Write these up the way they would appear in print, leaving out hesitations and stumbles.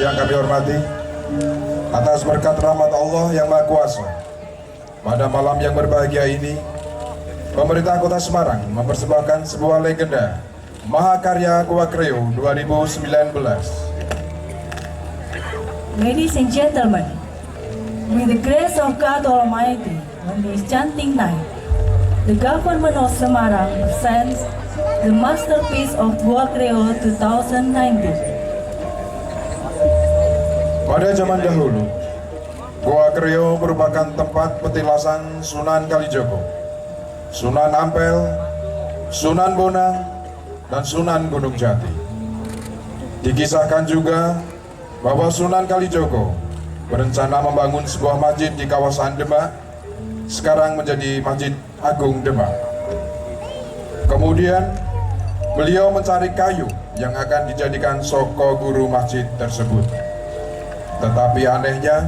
yang kami hormati, atas berkat rahmat Allah yang Maha Kuasa, pada malam yang berbahagia ini, pemerintah Kota Semarang mempersembahkan sebuah legenda Mahakarya Goa Kreo 2019. Ladies and gentlemen, with the grace of God Almighty, on this chanting night, the government of Semarang presents the masterpiece of Goa Kreo 2019. Pada zaman dahulu, Goa Kreo merupakan tempat petilasan Sunan Kalijogo, Sunan Ampel, Sunan Bonang, dan Sunan Gunung Jati. Dikisahkan juga bahwa Sunan Kalijogo berencana membangun sebuah masjid di kawasan Demak, sekarang menjadi Masjid Agung Demak. Kemudian, beliau mencari kayu yang akan dijadikan soko guru masjid tersebut. Tetapi anehnya,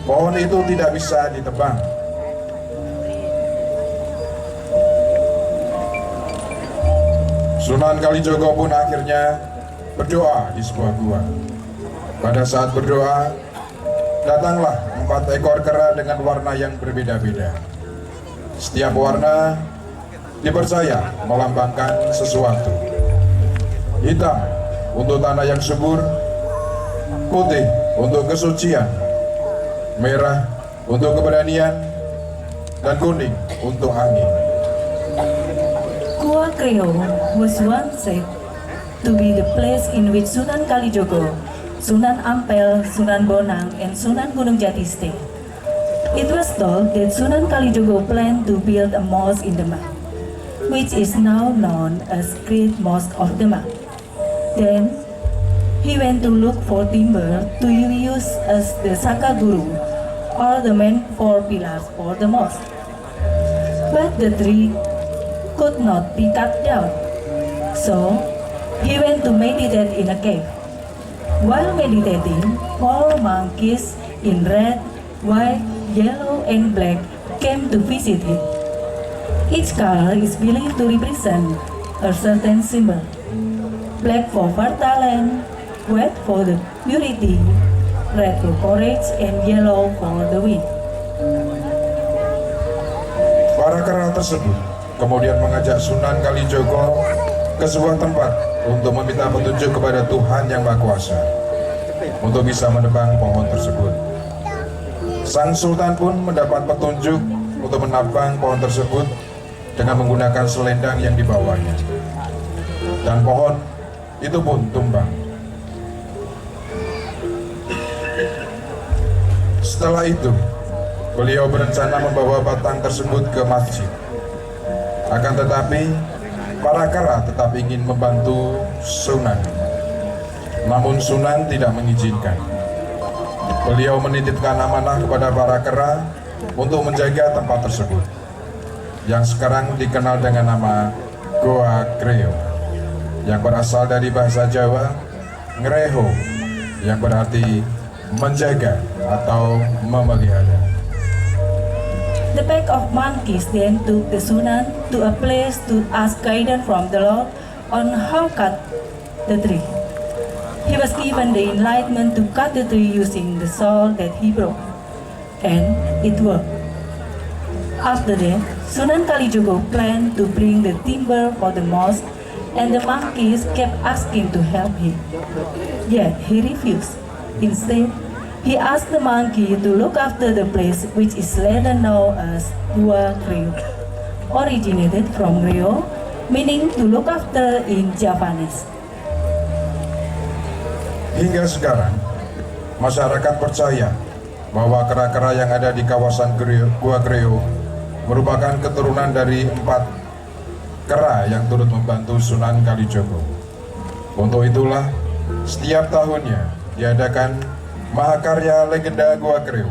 pohon itu tidak bisa ditebang. Sunan Kalijogo pun akhirnya berdoa di sebuah gua. Pada saat berdoa, datanglah 4 ekor kera dengan warna yang berbeda-beda. Setiap warna dipercaya melambangkan sesuatu. Hitam untuk tanah yang subur, putih untuk kesucian, merah untuk keberanian, dan kuning untuk angin. Goa Kreo was once said to be the place in which Sunan Kalijogo, Sunan Ampel, Sunan Bonang, and Sunan Gunung Jati stayed. It was told that Sunan Kalijogo planned to build a mosque in Demak, which is now known as Great Mosque of Demak. Then, he went to look for timber to use as the Saka Guru, or the main 4 pillars for the mosque. But the tree could not be cut down, so he went to meditate in a cave. While meditating, 4 monkeys in red, white, yellow, and black came to visit him. Each color is believed to represent a certain symbol. Black for fertile land, white for the purity, red for courage, and yellow for the wind. Para kera tersebut kemudian mengajak Sunan Kalijogo ke sebuah tempat untuk meminta petunjuk kepada Tuhan yang Maha Kuasa untuk bisa menebang pohon tersebut. Sang Sultan pun mendapat petunjuk untuk menebang pohon tersebut dengan menggunakan selendang yang dibawanya, dan pohon itu pun tumbang. Setelah itu, beliau berencana membawa batang tersebut ke masjid. Akan tetapi, para kera tetap ingin membantu Sunan. Namun Sunan tidak mengizinkan. Beliau menitipkan amanah kepada para kera untuk menjaga tempat tersebut. yang sekarang dikenal dengan nama Goa Kreo, yang berasal dari bahasa Jawa ngreho, yang berarti menjaga atau memelihara. The pack of monkeys then took the Sunan to a place to ask guidance from the Lord on how cut the tree. He was given the enlightenment to cut the tree using the saw that he brought, and it worked. After that, Sunan Kalijogo planned to bring the timber for the mosque, and the monkeys kept asking to help him. Yet he refused. Instead, he asked the monkey to look after the place which is later known as Gua Kreo, originated from Reo, meaning to look after in Javanese. Hingga sekarang, masyarakat percaya bahwa kera-kera yang ada di kawasan Gua Kreo merupakan keturunan dari 4 kera yang turut membantu Sunan Kalijogo. Untuk itulah, setiap tahunnya diadakan Mahakarya Legenda Gua Kreo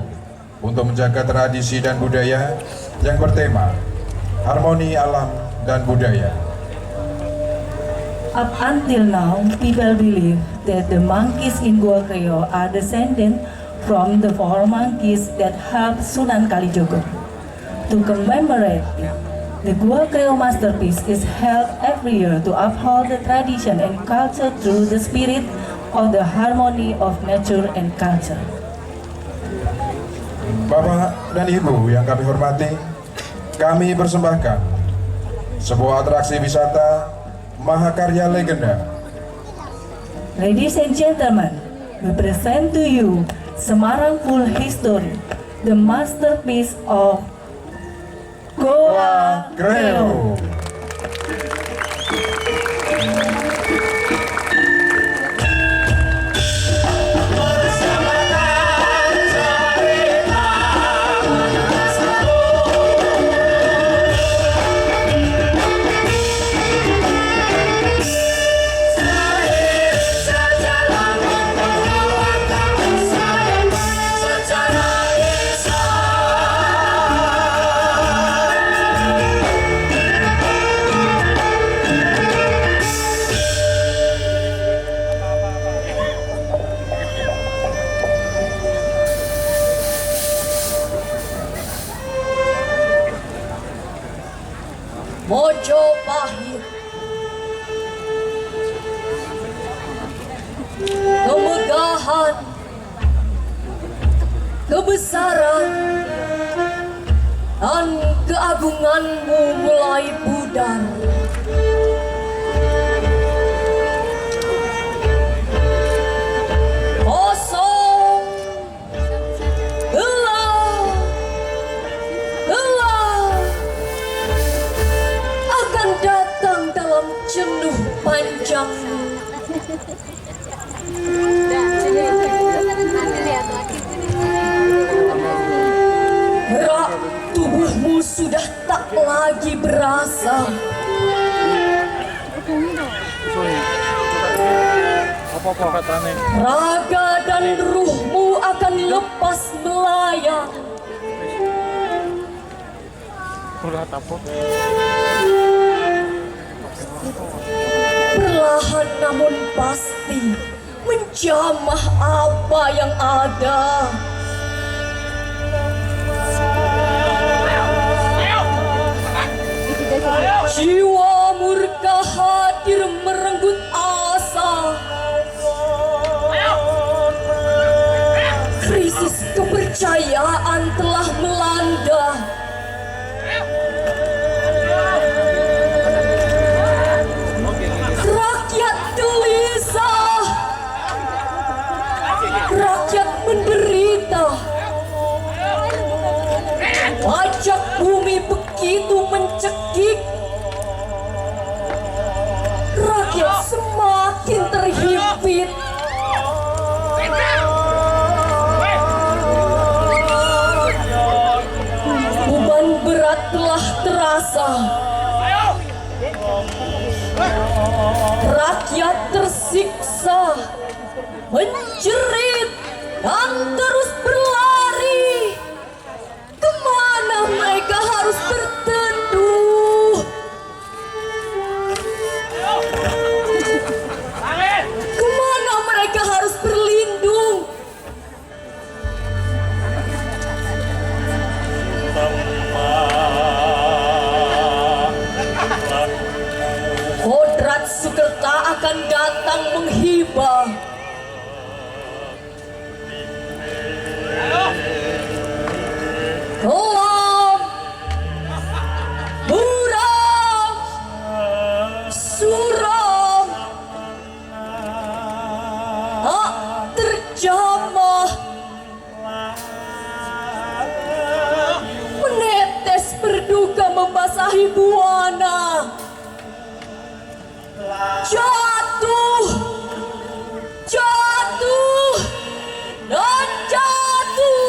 untuk menjaga tradisi dan budaya yang bertema harmoni alam dan budaya. Up until now, people believe that the monkeys in Gua Kreo are descended from the 4 monkeys that helped Sunan Kalijogo. To commemorate it, the Gua Kreo masterpiece is held every year to uphold the tradition and culture through the spirit of the harmony of nature and culture. Bapak dan Ibu yang kami hormati, kami persembahkan sebuah atraksi wisata Mahakarya Legenda. Ladies and gentlemen, we present to you Semarang Full History, the masterpiece of Goa Kreo. Mojopahit, kemegahan, kebesaran, dan keagunganmu mulai pudar. Kosong, gelap, akan datang dalam jenuh panjangmu. Gerak tubuhmu sudah tak lagi berasa. Raga dan ruhmu akan lepas melayang. Perlahan namun pasti menjamah apa yang ada. Jiwa murka hadir merenggut asa. Krisis kepercayaan telah melanda. Rakyat gelisah, rakyat menderita. Pajak bumi begitu mencekik. Rakyat semakin terhimpit. Beban berat telah terasa. Rakyat tersiksa, menjerit, dan terus berlari. Kemana mereka harus berteduh? birahi buana jatuh, jatuh, dan jatuh.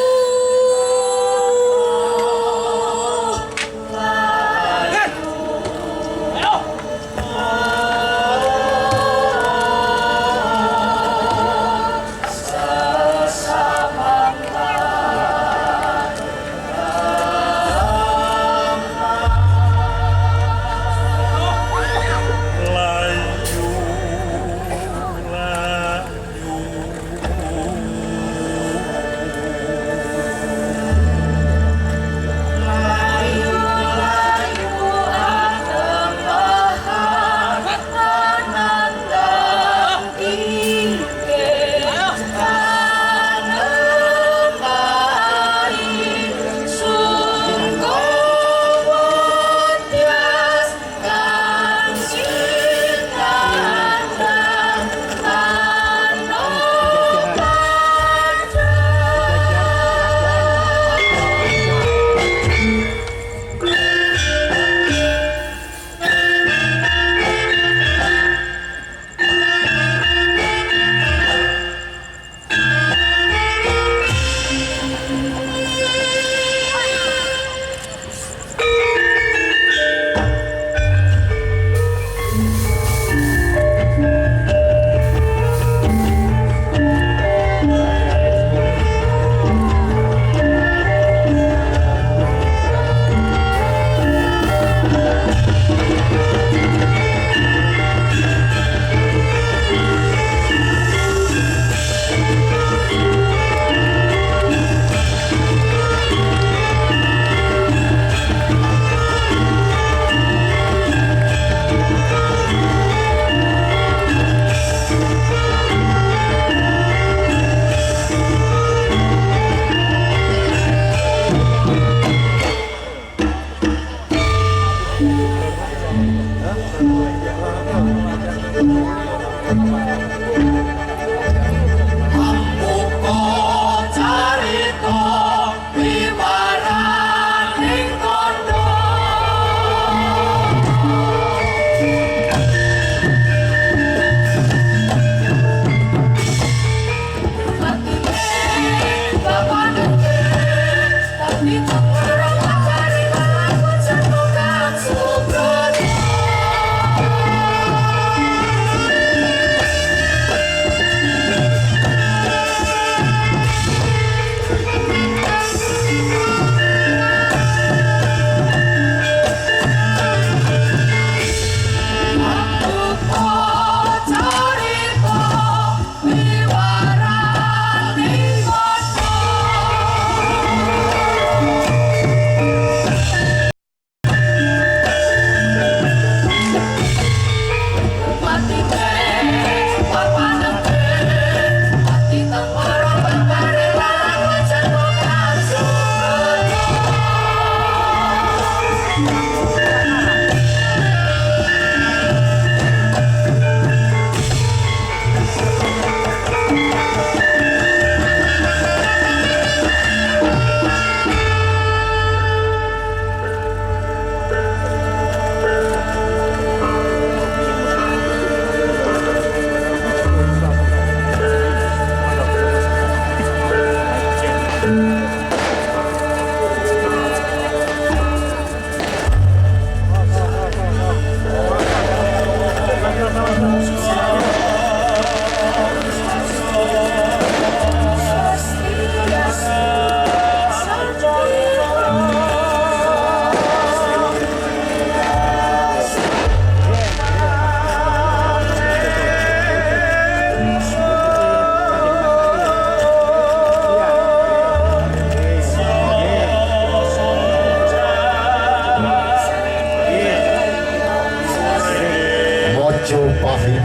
Majapahit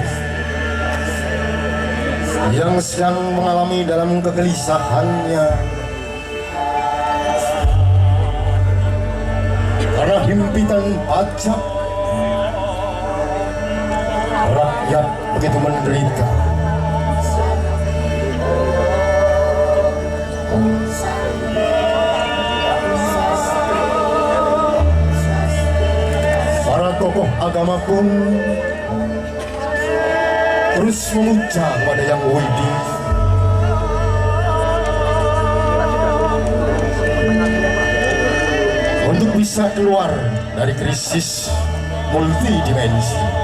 yang sedang mengalami dalam kegelisahannya karena himpitan pajak, rakyat begitu menderita. agama pun terus memuja kepada Yang Widi. Untuk bisa keluar dari krisis multidimensi.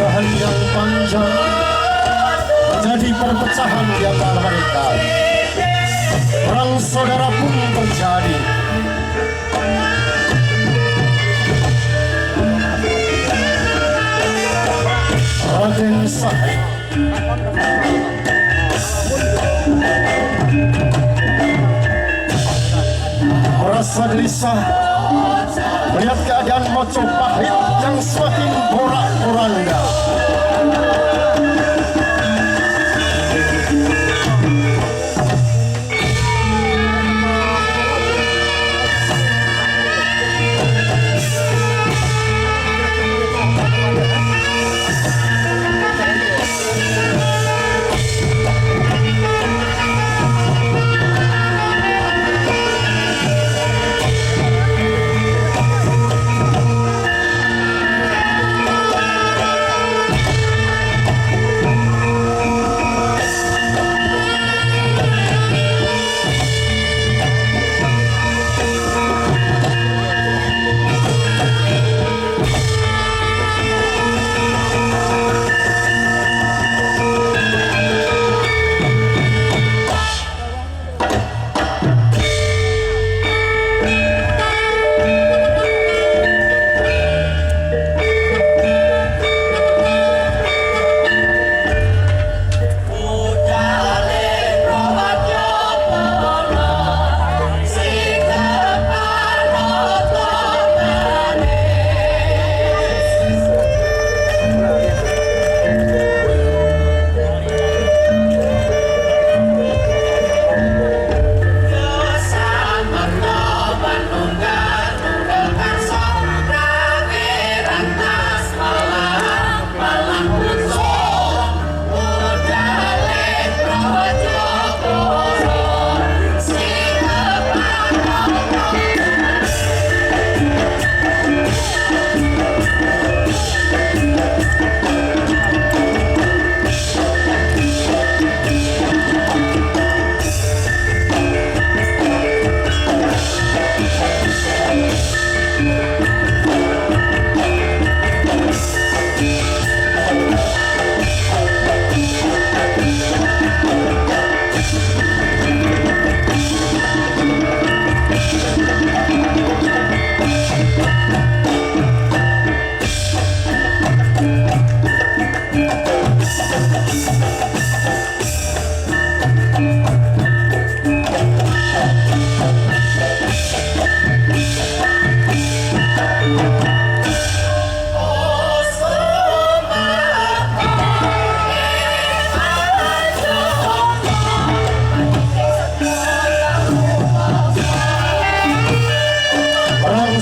perpisahan yang panjang menjadi perpecahan di antara mereka. Perang saudara pun terjadi. Raden Said merasa gelisah melihat keadaan Mojopahit yang semakin porak-poranda.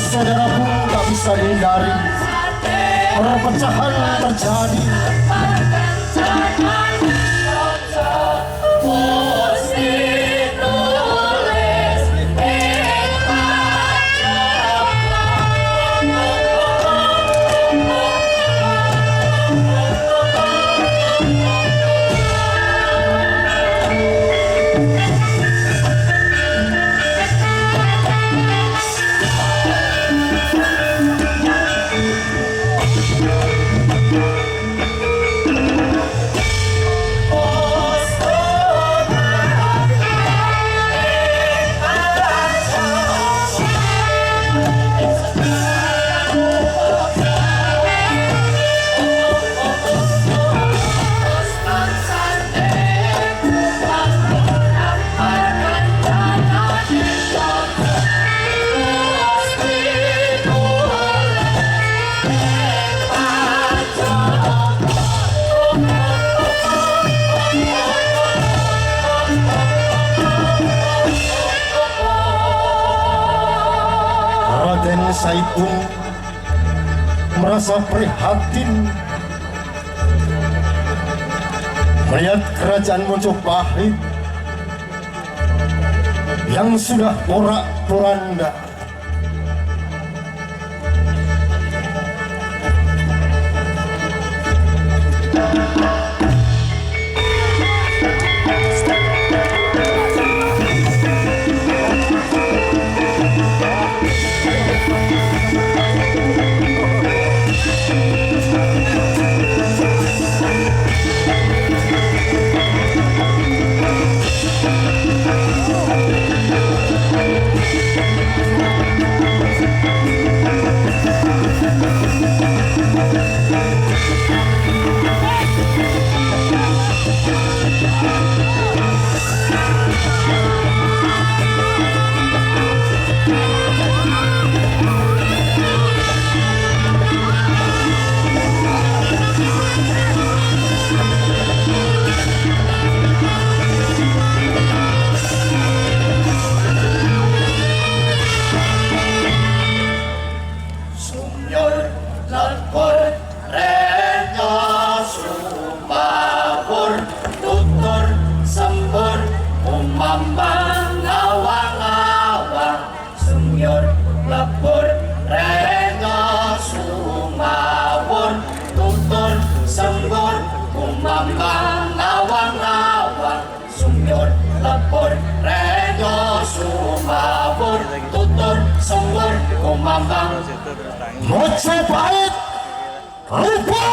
Saudaraku, tak bisa dihindari, perpecahan terjadi. Raden Said pun merasa prihatin melihat kerajaan Mojopahit yang sudah porak-poranda. Sumyor lapor renya sumabur tutur sembur umambang awang-awang sumyor lapor renya sumabur tutur sembur umambang awang-awang sumyor lapor renya sumabur tutur sembur umambang Mojopahit lupa